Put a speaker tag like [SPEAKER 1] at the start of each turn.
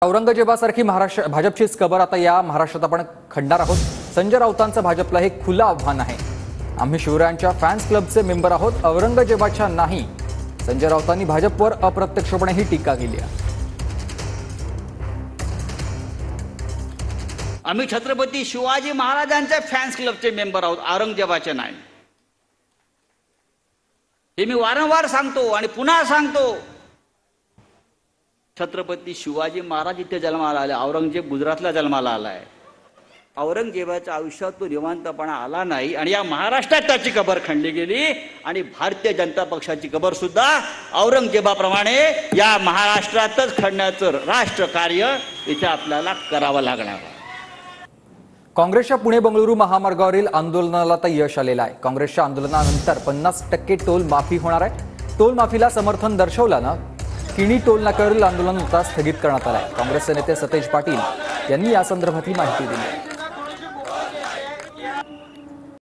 [SPEAKER 1] औरंगजेबासारखी भाजपचीच कबर आता या महाराष्ट्रात आपण खणणार आहोत। संजय राऊतांचं भाजपला हे खुलं आव्हान आहे। आम्ही शिवरायांच्या फॅन्स क्लबचे मेंबर आहोत, औरंगजेबाच्या नाही। संजय राऊतांनी भाजपवर अप्रत्यक्षपणे ही टीका केली आहे।
[SPEAKER 2] आम्ही छत्रपती शिवाजी महाराजांच्या फॅन्स क्लबचे मेंबर आहोत, औरंगजेबाचे नाही। हे मी वारंवार सांगतो आणि पुन्हा सांगतो। छत्रपती शिवाजी महाराज इथे जन्माला आले, औरंगजेब गुजरातला जन्माला आलाय। औरंगजेबाच्या आयुष्यात तो निवांतपणा आला नाही आणि या महाराष्ट्रात त्याची कबर खणली गेली आणि भारतीय जनता पक्षाची कबर सुद्धा औरंगजेबाप्रमाणे या महाराष्ट्रातच खणण्याचं राष्ट्रकार्य इथे आपल्याला करावं लागणार आहे।
[SPEAKER 1] काँग्रेसच्या पुणे बंगळुरू महामार्गावरील आंदोलनाला आता यश आलेलं आहे। काँग्रेसच्या आंदोलनानंतर 50% टोल माफी होणार आहे। टोल माफीला समर्थन दर्शवल्यानं किणी टोल नाक्यावरील आंदोलन आता स्थगित करण्यात आलं आहे। काँग्रेसचे नेते सतेज पाटील यांनी या संदर्भातली माहिती दिली।